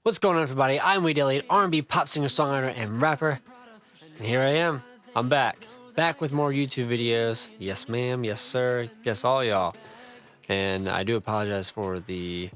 What's going on, everybody? I'm Wade Elliott, R&B pop singer, songwriter, and rapper. And here I am. I'm back. Back with more YouTube videos. Yes, ma'am. Yes, sir. Yes, all y'all. And I do apologize for the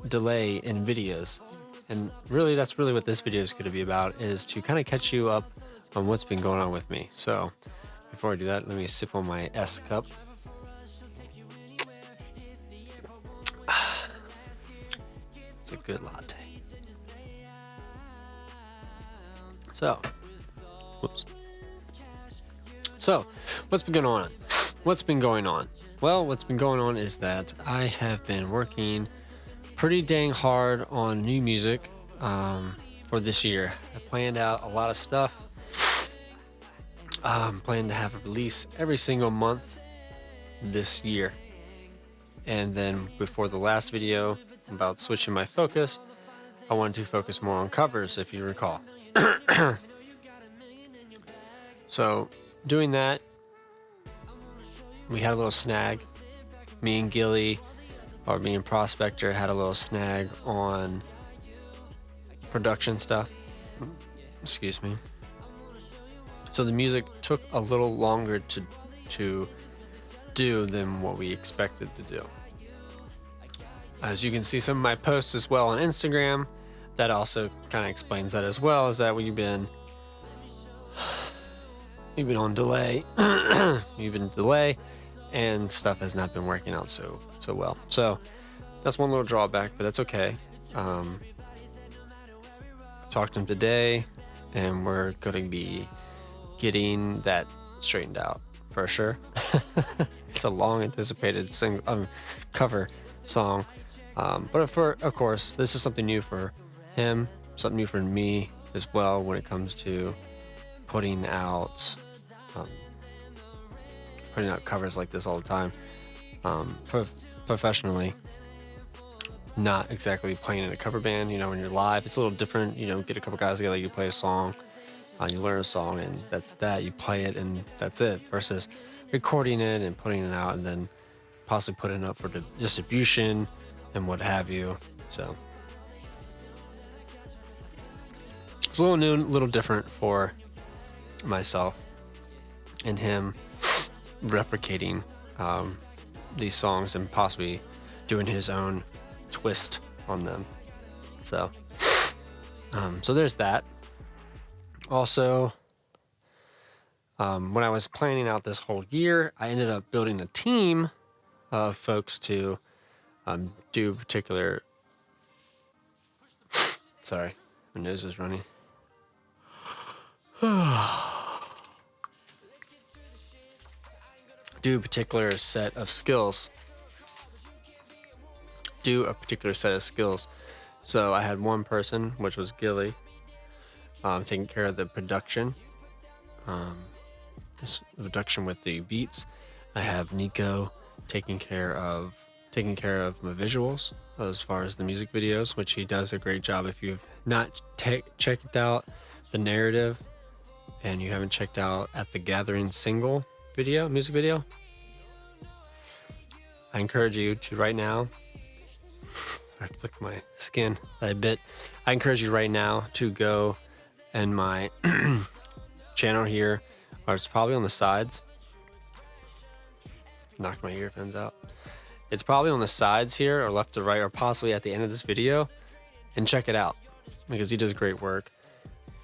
delay in videos. And really, that's really what this video is going to be about, is to kind of catch you up on what's been going on with me. So before I do that, let me sip on my S cup. It's a good latte. So, what's been going on? What's been going on? Well, what's been going on is that I have been working pretty dang hard on new music for this year. I planned out a lot of stuff. Plan to have a release every single month this year. And then before the last video about switching my focus, I wanted to focus more on covers, if you recall. So doing that, we had a little snag. Me and Gilly, or me and Prospector, had a little snag on production stuff. Excuse me. So the music took a little longer to do than what we expected to do. As you can see some of my posts as well on Instagram, that also kind of explains that as well, is that we've been on delay. We've been delay, and stuff has not been working out so well. So that's one little drawback, but that's okay. Talked to him today, and we're going to be getting that straightened out for sure. It's a long anticipated cover song. But of course, this is something new for him, something new for me as well when it comes to putting out covers like this all the time, professionally. Not exactly playing in a cover band. You know, when you're live, it's a little different. You know, get a couple guys together, you play a song, you learn a song, and that's that. You play it, and that's it. Versus recording it and putting it out, and then possibly putting it up for distribution and what have you. So it's a little new, a little different for myself and him replicating these songs and possibly doing his own twist on them. So there's that. Also, when I was planning out this whole year, I ended up building a team of folks to do particular. Sorry, my nose is running. Do a particular set of skills. So I had one person, which was Gilly, taking care of the production. This production with the beats. I have Nico taking care of my visuals as far as the music videos, which he does a great job. If you've not checked out the narrative and you haven't checked out At the Gathering music video, I encourage you to right now. Sorry, I flicked my skin a bit. I encourage you right now to go and my channel here, or it's probably on the sides. Knocked my earphones out. It's probably on the sides here, or left to right, or possibly at the end of this video, and check it out because he does great work.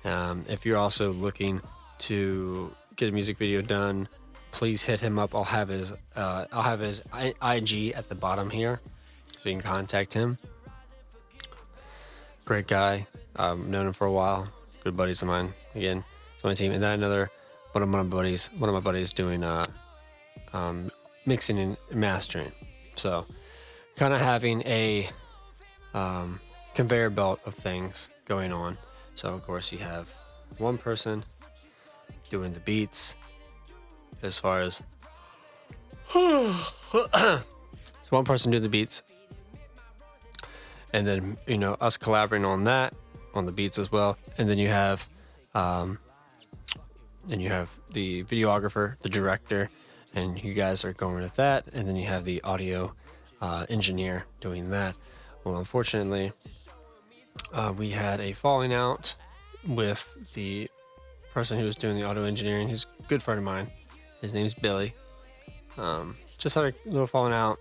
If you're also looking to get a music video done, please hit him up. I'll have his IG at the bottom here, so you can contact him. Great guy. Known him for a while. Good buddies of mine. Again, it's my team. And then one of my buddies doing mixing and mastering. So kind of having a conveyor belt of things going on. So of course you have one person doing the beats, as far as so one person do the beats, and then us collaborating on that, on the beats as well. And then you have the videographer, the director, and you guys are going with that. And then you have the audio engineer doing that. Well, unfortunately, We had a falling out with the person who was doing the auto engineering. He's a good friend of mine. His name's Billy. Just had a little falling out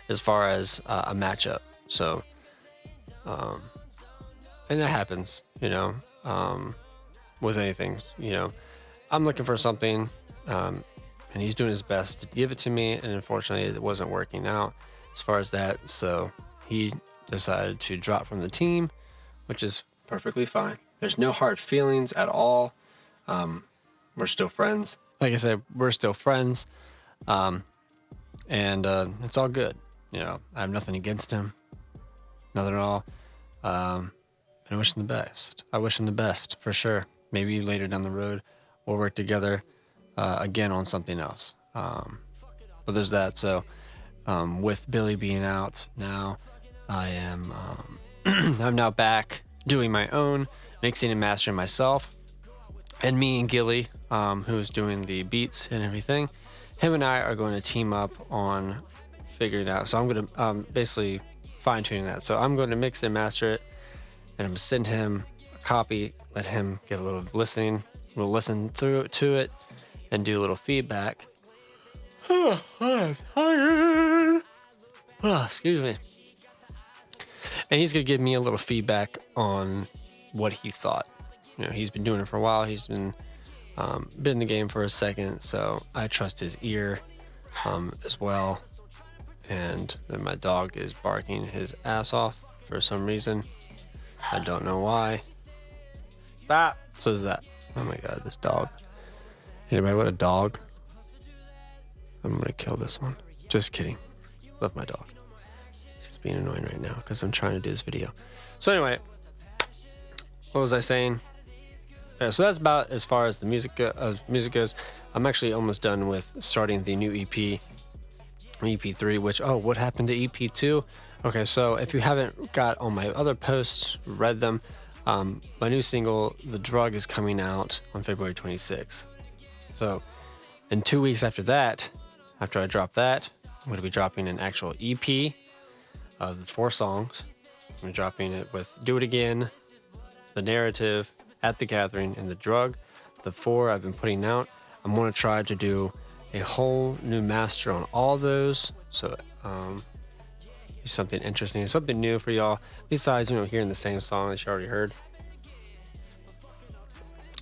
as far as a matchup. So, and that happens, with anything. I'm looking for something, and he's doing his best to give it to me. And unfortunately, it wasn't working out as far as that. So he decided to drop from the team, which is perfectly fine. There's no hard feelings at all. We're still friends. Like I said, we're still friends. And it's all good. I have nothing against him. Nothing at all. And I wish him the best. I wish him the best for sure. Maybe later down the road we'll work together again on something else. But there's that. So with Billy being out now, I am I'm now back doing my own mixing and mastering myself. And me and Gilly, who's doing the beats and everything, him and I are going to team up on figuring out. So I'm going to basically fine tuning that. So I'm going to mix and master it, and I'm going to send him a copy, let him give a little listen through to it, and do a little feedback. I'm tired. Excuse me. And he's going to give me a little feedback on what he thought. He's been doing it for a while. He's been in the game for a second, so I trust his ear as well. And then my dog is barking his ass off for some reason. I don't know why. Stop. So is that. Oh my god, this dog. Anybody want a dog? I'm gonna kill this one. Just kidding. Love my dog. She's being annoying right now because I'm trying to do this video. So anyway, what was I saying? Yeah, so that's about as far as the music goes. I'm actually almost done with starting the new EP, EP3, which, what happened to EP2? Okay, so if you haven't got on my other posts, read them, my new single, The Drug, is coming out on February 26th. So in 2 weeks after that, after I drop that, I'm going to be dropping an actual EP of the 4 songs. I'm dropping it with Do It Again, The Narrative, At the Gathering, and The Drug. The 4 I've been putting out. I'm going to try to do a whole new master on all those. So something interesting, something new for y'all. Besides, hearing the same song that you already heard.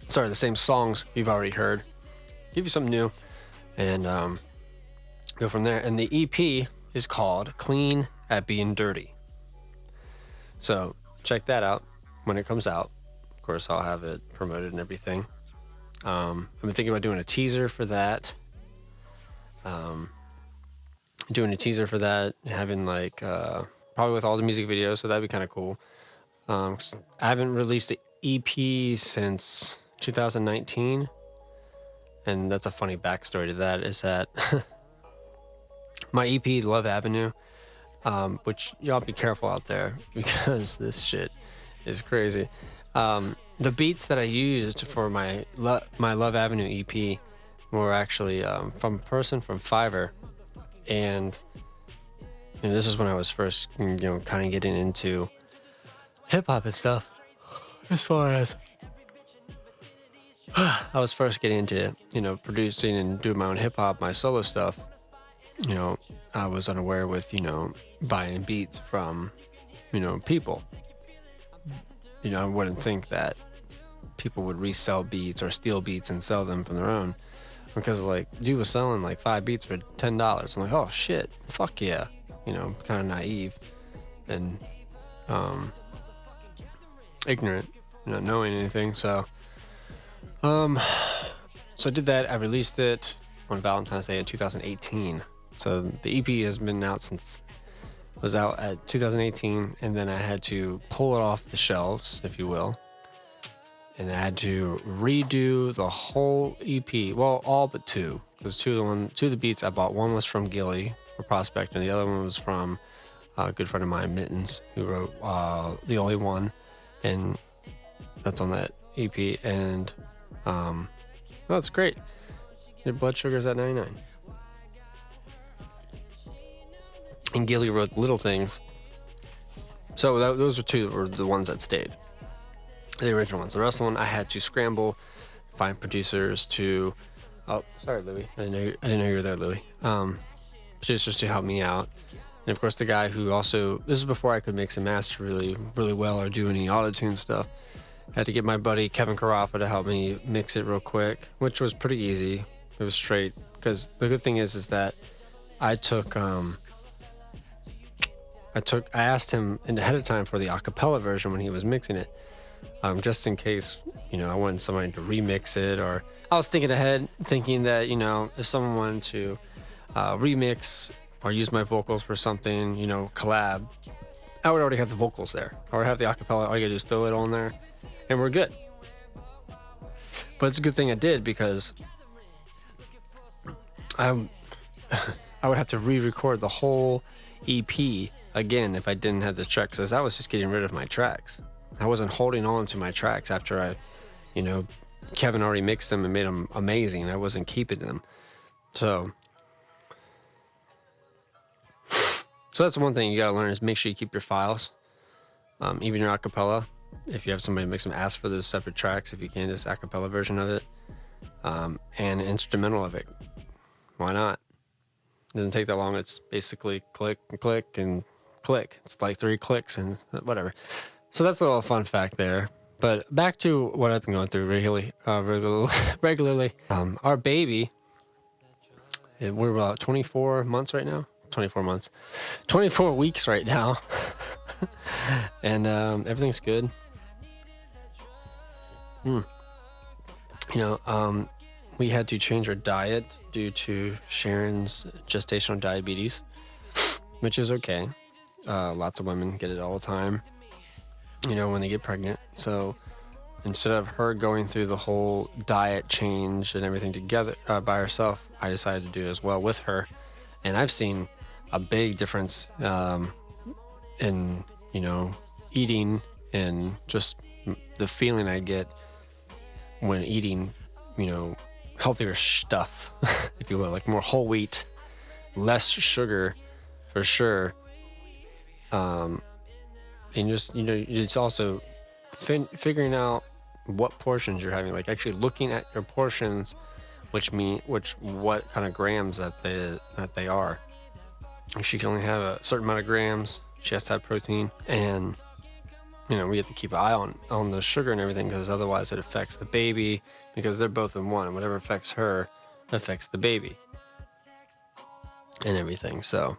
Sorry, the same songs you've already heard. Give you something new, and go from there. And the EP is called Clean at Being Dirty. So check that out when it comes out. Of course, I'll have it promoted and everything. I've been thinking about doing a teaser for that. Having probably with all the music videos, so that'd be kind of cool. I haven't released the EP since 2019, and that's a funny backstory to that, is that my EP, Love Avenue, which y'all be careful out there because this shit is crazy. The beats that I used for my Love Avenue EP were actually from a person from Fiverr, and this is when I was first, kind of getting into hip hop and stuff. As far as I was first getting into, producing and doing my own hip hop, my solo stuff. I was unaware with, buying beats from, people. I wouldn't think that people would resell beats or steal beats and sell them from their own, because dude was selling 5 beats for $10. I'm like, oh shit, fuck yeah. Kind of naive and ignorant, not knowing anything. So I did that. I released it on Valentine's Day in 2018. So the EP has been out was out at 2018, and then I had to pull it off the shelves, if you will. And I had to redo the whole EP. Well, all but 2. Because 2 of the beats I bought. One was from Gilly for Prospect, and the other one was from a good friend of mine, Mittens, who wrote The Only One, and that's on that EP. And it's great. Your blood sugar's at 99. And Gilly wrote Little Things, So those were the ones that stayed, the original ones. The rest of the one I had to scramble, find producers to. Oh, sorry, Louie. I didn't know you were there, Louie. Producers to help me out, and of course the guy who also. This is before I could mix and master really well or do any auto-tune stuff. I had to get my buddy Kevin Carafa to help me mix it real quick, which was pretty easy. It was straight, because the good thing is that I asked him ahead of time for the acapella version when he was mixing it, just in case, I wanted somebody to remix it, or I was thinking ahead, thinking that, if someone wanted to remix or use my vocals for something, collab, I would already have the vocals there. I would have the acapella. All you gotta do is throw it on there, and we're good. But it's a good thing I did, because I would have to re-record the whole EP again if I didn't have this track, because I was just getting rid of my tracks. I wasn't holding on to my tracks after Kevin already mixed them and made them amazing. I wasn't keeping them. So that's the one thing you gotta learn, is make sure you keep your files, even your acapella. If you have somebody mix them, ask for those separate tracks if you can, just acapella version of it, and an instrumental of it. Why not? It doesn't take that long. It's basically click and click and click. It's like 3 clicks and whatever. So that's a little fun fact there. But back to what I've been going through regularly. Our baby, we're about 24 months right now. 24 months. 24 weeks right now. And everything's good. We had to change our diet due to Sharon's gestational diabetes, which is okay. Lots of women get it all the time, when they get pregnant. So instead of her going through the whole diet change and everything together by herself, I decided to do it as well with her. And I've seen a big difference in, eating, and just the feeling I get when eating, healthier stuff, if you will, like more whole wheat, less sugar, for sure. And just, it's also figuring out what portions you're having, like actually looking at your portions, what kind of grams that they are. She can only have a certain amount of grams. She has to have protein, and we have to keep an eye on the sugar and everything, because otherwise it affects the baby, because they're both in one. Whatever affects her affects the baby and everything. So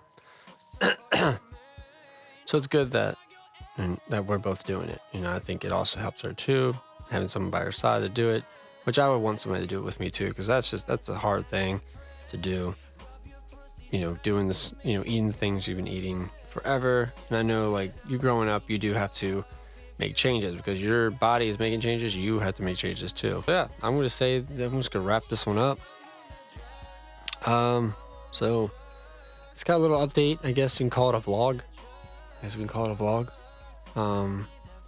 it's good that we're both doing it. I think it also helps her too, having someone by her side to do it, which I would want somebody to do it with me too, because that's a hard thing to do. Doing this, eating things you've been eating forever. And I know, like, you growing up, you do have to make changes, because your body is making changes. You have to make changes too. So yeah, I'm just gonna wrap this one up. So it's got a little update. I guess you can call it a vlog.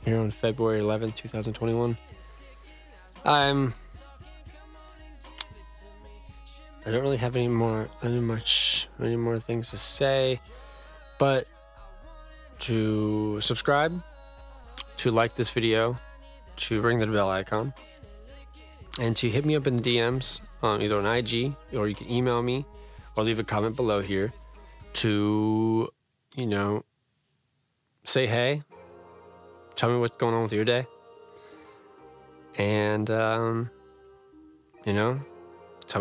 Here on February 11th, 2021. I don't really have any more things to say, but to subscribe, to like this video, to ring the bell icon, and to hit me up in the DMs on either on IG, or you can email me or leave a comment below here to, say hey, tell me what's going on with your day, and, tell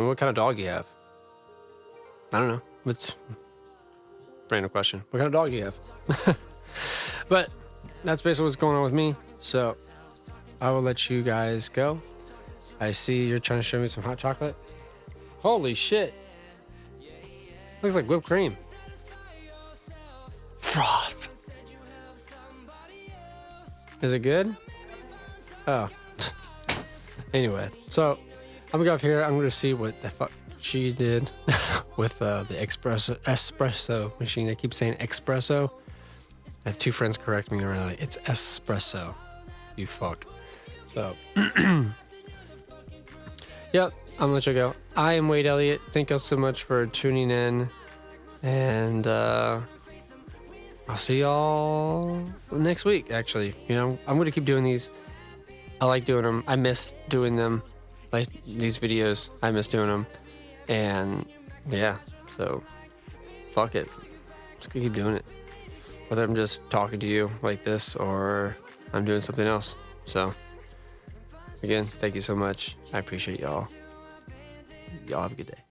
me what kind of dog you have. I don't know. It's a random question. What kind of dog do you have? But that's basically what's going on with me. So I will let you guys go. I see you're trying to show me some hot chocolate. Holy shit. Looks like whipped cream. Froth. Is it good? Oh. Anyway, so I'm gonna go up here. I'm gonna see what the fuck she did with the espresso machine. I keep saying espresso. I have 2 friends correct me around it. It's espresso. You fuck. So, yep, I'm gonna let you go. I am Wade Elliott. Thank you so much for tuning in. And I'll see y'all next week, actually. You know, I'm going to keep doing these. I like doing them. I miss doing them. Like these videos, I miss doing them. And yeah, so fuck it. Just gonna keep doing it. Whether I'm just talking to you like this or I'm doing something else. So again, thank you so much. I appreciate y'all. Y'all have a good day.